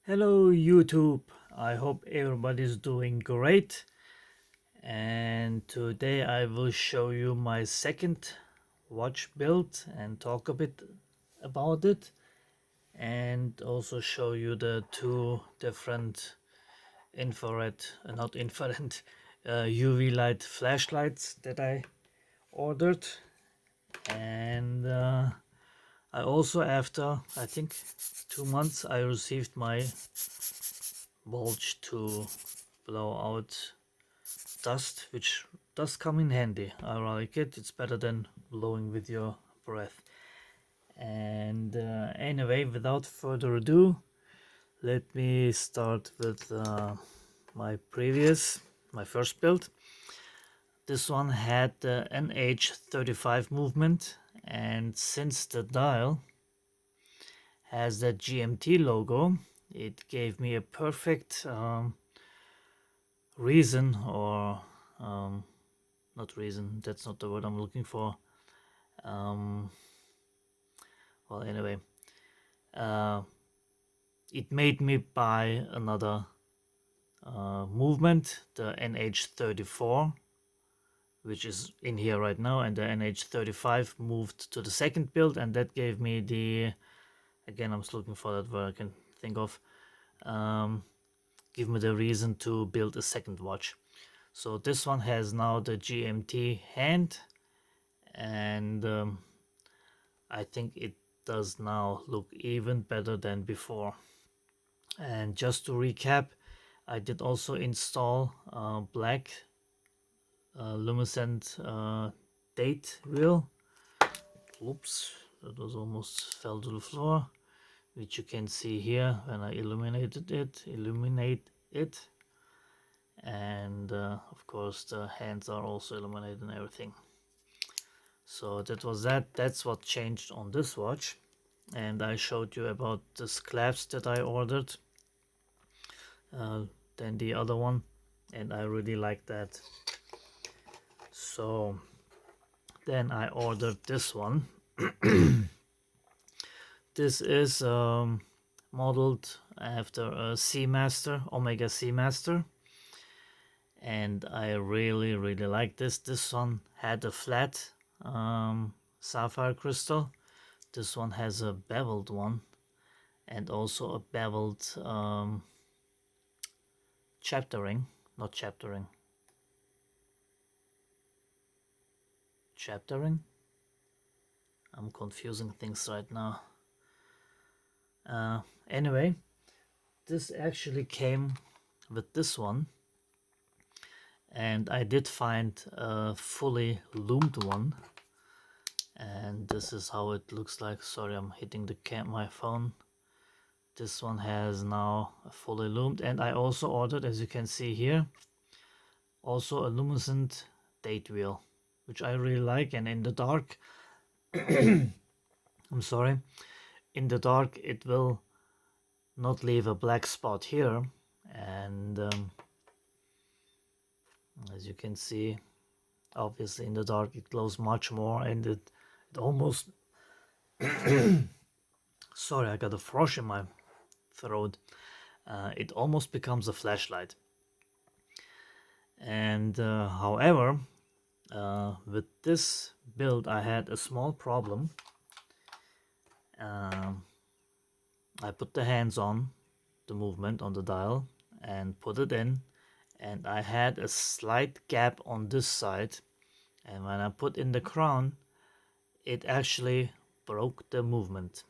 Hello YouTube, I hope everybody's doing great, and today I will show you my second watch build and talk a bit about it, and also show you the two different infrared, not infrared, UV light flashlights that I ordered. And I also, after I think 2 months, I received my bulge to blow out dust, which does come in handy. I like it. It's better than blowing with your breath. And anyway, without further ado, let me start with my first build. This one had the NH35 movement, and since the dial has that GMT logo, it gave me a perfect reason, or not reason, that's not the word I'm looking for. Well, anyway, it made me buy another movement, the NH34, which is in here right now, and the NH35 moved to the second build, and that gave me the, again, I'm looking for that word I can think of, give me the reason to build a second watch. So this one has now the GMT hand, and I think it does now look even better than before. And just to recap, I did also install black luminescent date wheel. Oops, that was almost fell to the floor, which you can see here when I illuminate it. And of course the hands are also illuminated and everything. So that's what changed on this watch. And I showed you about the clasps that I ordered, then the other one, and I really like that. So then I ordered this one. This is modeled after a Seamaster, Omega Seamaster, and I really like this. This one had a flat sapphire crystal. This one has a beveled one, and also a beveled chaptering, not chaptering, chaptering. I'm confusing things right now. Anyway, this actually came with this one, and I did find a fully loomed one, and this is how it looks like. Sorry, I'm hitting my phone. This one has now a fully loomed, and I also ordered, as you can see here, also a luminescent date wheel, which I really like. And in the dark, I'm sorry, in the dark it will not leave a black spot here, and as you can see, obviously in the dark it glows much more, and it almost sorry, I got a frosh in my throat. It almost becomes a flashlight. And however, with this build I had a small problem. I put the hands on the movement on the dial and put it in, and I had a slight gap on this side, and when I put in the crown, it actually broke the movement.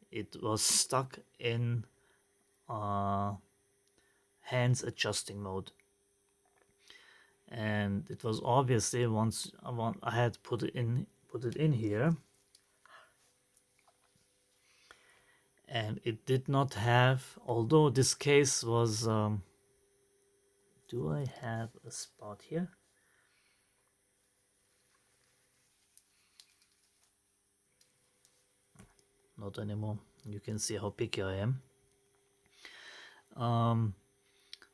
It was stuck in hands adjusting mode, and it was obviously once I had put it in here, and it did not have, although this case was do I have a spot here? Not anymore. You can see how picky I am.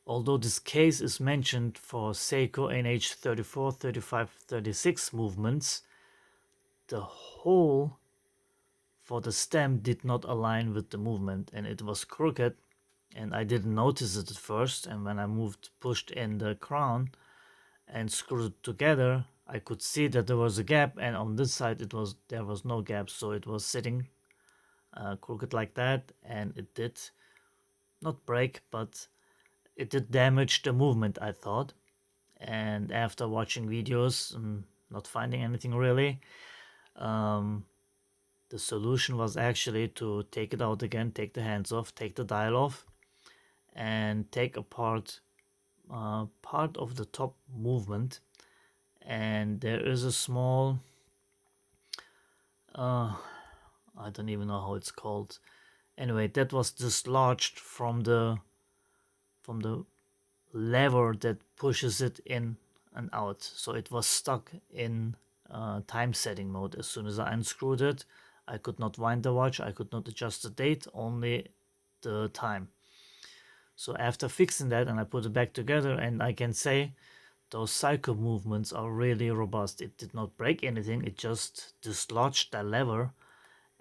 Although this case is mentioned for SEIKO NH34, 35, 36 movements, the hole for the stem did not align with the movement, and it was crooked, and I didn't notice it at first, and when I pushed in the crown and screwed it together, I could see that there was a gap, and on this side there was no gap, so it was sitting crooked like that, and it did not break, but it did damage the movement, I thought. And after watching videos and not finding anything really, um, the solution was actually to take it out again, take the hands off, take the dial off, and take apart part of the top movement. And there is a small, I don't even know how it's called. Anyway, that was dislodged from the lever that pushes it in and out. So it was stuck in time setting mode. As soon as I unscrewed it, I could not wind the watch, I could not adjust the date, only the time. So after fixing that, and I put it back together, and I can say those SEIKO movements are really robust. It did not break anything, it just dislodged the lever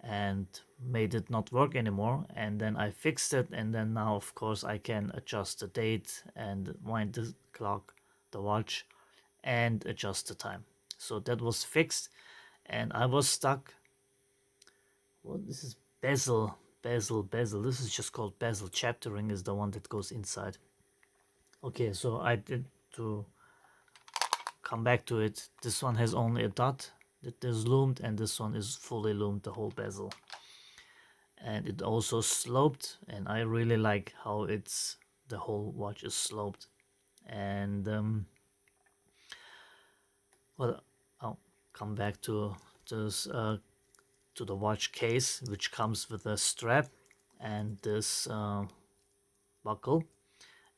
and made it not work anymore. And then I fixed it, and then now of course I can adjust the date and wind the clock, the watch, and adjust the time. So that was fixed, and I was stuck. Well, this is bezel. This is just called bezel. Chapter ring is the one that goes inside. Okay, so I did to come back to it. This one has only a dot that is loomed, and this one is fully loomed, the whole bezel. And it also sloped, and I really like how the whole watch is sloped. And well, I'll come back to this to the watch case, which comes with a strap and this buckle.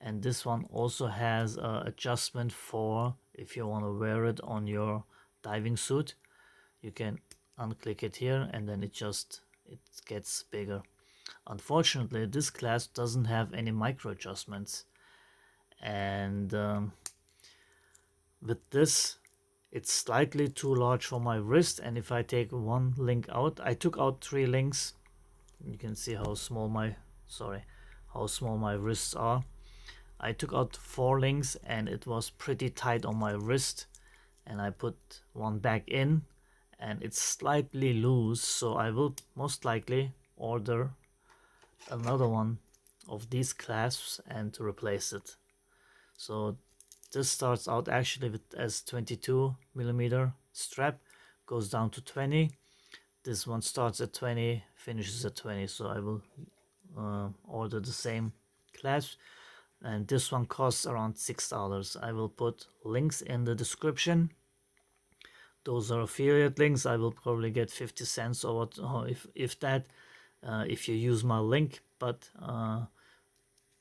And this one also has a adjustment for if you want to wear it on your diving suit. You can unclick it here, and then it gets bigger. Unfortunately, this class doesn't have any micro adjustments, and with this it's slightly too large for my wrist. And if I take one link out, I took out 3 links. You can see how small my wrists are. I took out 4 links, and it was pretty tight on my wrist, and I put one back in, and it's slightly loose, so I will most likely order another one of these clasps and to replace it. So this starts out actually as 22mm strap, goes down to 20. This one starts at 20, finishes at 20, so I will order the same clasp, and this one costs around $6. I will put links in the description. Those are affiliate links. I will probably get 50 cents or what, if that, if you use my link, but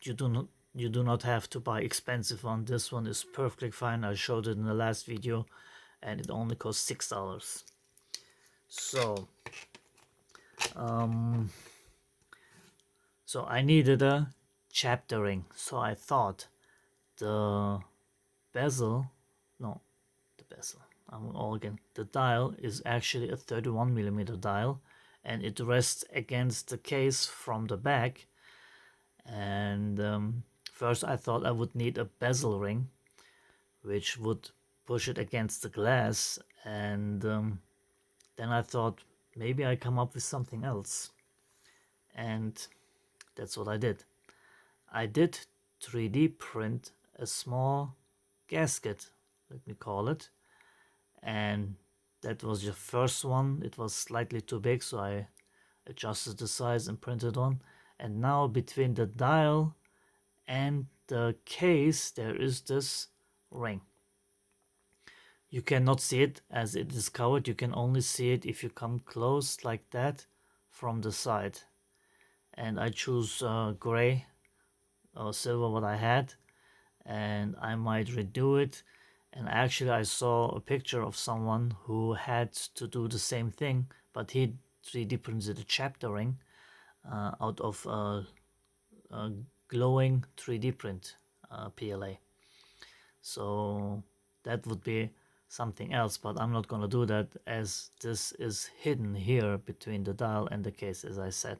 you do not have to buy expensive one. This one is perfectly fine. I showed it in the last video, and it only costs $6. So so I needed a chapter ring, so I thought the bezel, no, the bezel, the dial is actually a 31mm dial, and it rests against the case from the back. And first I thought I would need a bezel ring, which would push it against the glass, and then I thought maybe I come up with something else, and that's what I did. I did 3D print a small gasket, let me call it, and that was the first one. It was slightly too big, so I adjusted the size and printed on. And now between the dial and the case there is this ring. You cannot see it as it is covered. You can only see it if you come close like that from the side. And I choose gray or silver, what I had, and I might redo it. And actually I saw a picture of someone who had to do the same thing, but he 3D printed a chapter ring out of a glowing 3D print PLA. So that would be something else, but I'm not gonna do that as this is hidden here between the dial and the case, as I said.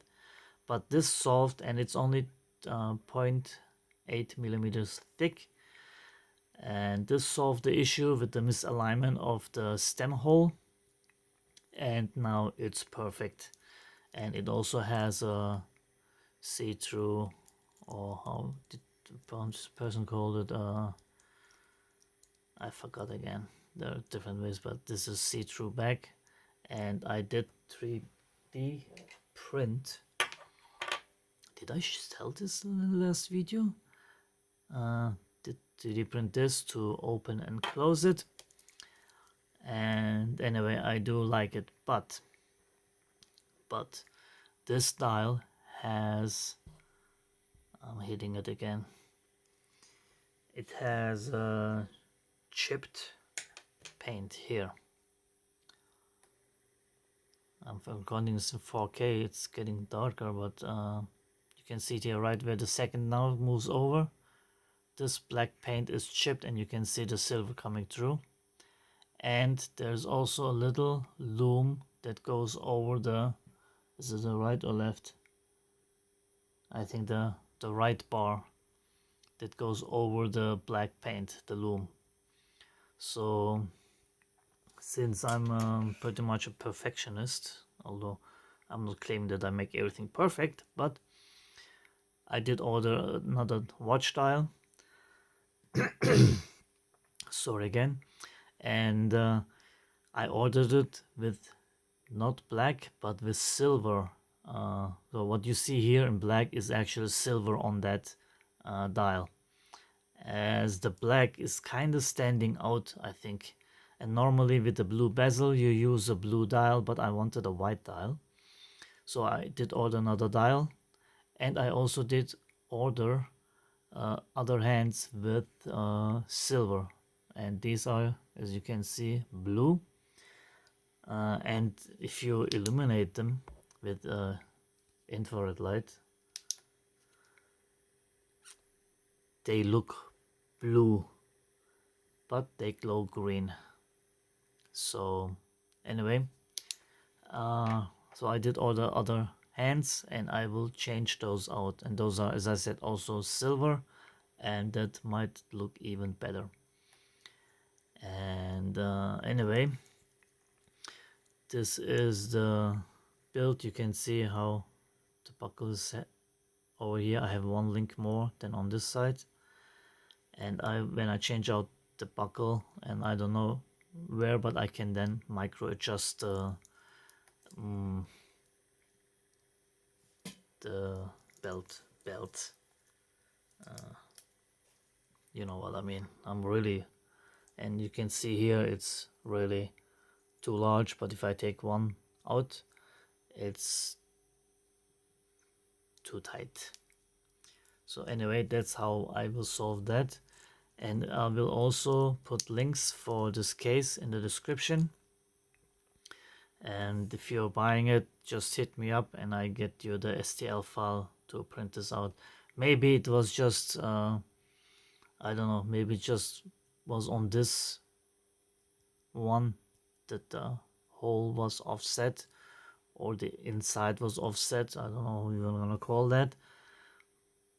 But this solved, and it's only 0.8 millimeters thick, and this solved the issue with the misalignment of the stem hole, and now it's perfect. And it also has a see-through, or how did the person call it, I forgot again, there are different ways, but this is see-through back. And I did 3D print. Did I tell this in the last video? Did 3D print this to open and close it. And anyway, I do like it, but this dial has, I'm hitting it again, it has chipped paint here. I'm recording this in 4K, it's getting darker, but you can see it here, right where the second now moves over. This black paint is chipped and you can see the silver coming through. And there's also a little loom that goes over the, is it the right or left? I think the right bar that goes over the black paint, the loom. So since I'm pretty much a perfectionist, although I'm not claiming that I make everything perfect, but I did order another watch dial. Sorry again. And I ordered it with not black but with silver. So what you see here in black is actually silver on that dial, as the black is kind of standing out, I think. And normally with the blue bezel you use a blue dial, but I wanted a white dial, so I did order another dial. And I also did order other hands with silver, and these are, as you can see, blue. And if you illuminate them with infrared light, they look blue but they glow green. So anyway, so I did order other hands and I will change those out, and those are, as I said, also silver, and that might look even better. And anyway, this is the build. You can see how the buckle is set over here. I have one link more than on this side, and when I change out the buckle, and I don't know where, but I can then micro adjust the belt. You know what I mean. I'm really, and you can see here it's really too large, but if I take one out, it's too tight. So anyway, that's how I will solve that. And I will also put links for this case in the description. And if you're buying it, just hit me up and I get you the STL file to print this out. Maybe it was just, I don't know, maybe it just was on this one that the hole was offset, or the inside was offset. I don't know what you're gonna call that.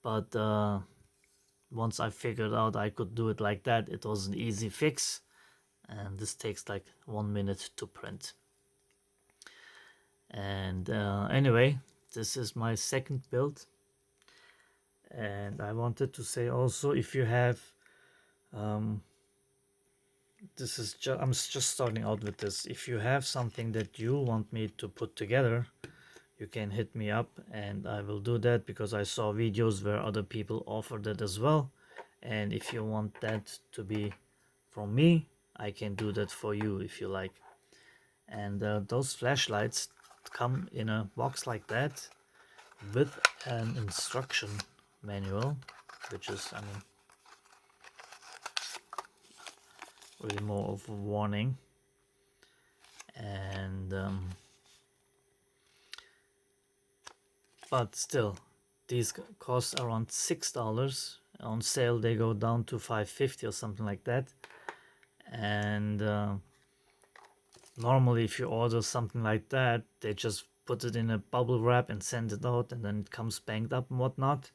But once I figured out I could do it like that, it was an easy fix. And this takes like 1 minute to print. And anyway, this is my second build. And I wanted to say also, if you have this is just, I'm just starting out with this. If you have something that you want me to put together, you can hit me up and I will do that, because I saw videos where other people offer that as well. And if you want that to be from me, I can do that for you if you like. And those flashlights come in a box like that with an instruction manual, which is, I mean, really more of a warning. And but still, these cost around $6. On sale they go down to $5.50 or something like that. And normally if you order something like that, they just put it in a bubble wrap and send it out, and then it comes banged up and whatnot.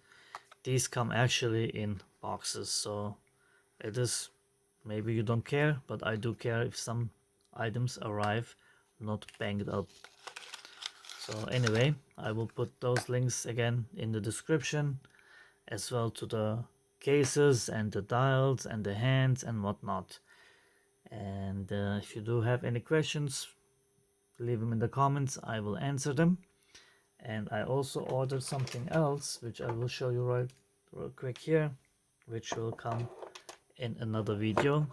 these come actually in boxes, so it is, maybe you don't care, but I do care if some items arrive not banged up. So anyway, I will put those links again in the description, as well to the cases and the dials and the hands and whatnot. And if you do have any questions, leave them in the comments, I will answer them. And I also ordered something else, which I will show you real quick here, which will come in another video.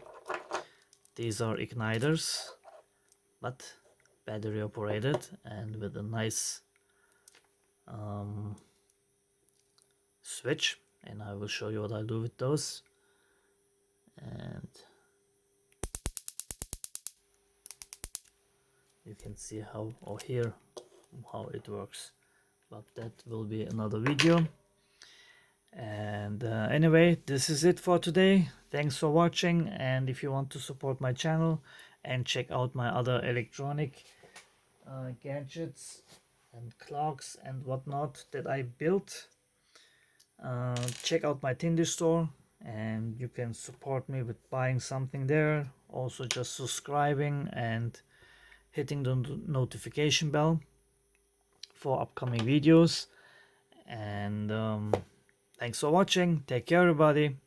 These are igniters, but battery operated and with a nice switch, and I will show you what I'll do with those. And you can see how, or hear how it works, but that will be another video. And anyway, this is it for today. Thanks for watching, and if you want to support my channel and check out my other electronic gadgets and clocks and whatnot that I built, check out my Tinder store, and you can support me with buying something there. Also just subscribing and hitting the notification bell for upcoming videos. And thanks for watching. Take care, everybody.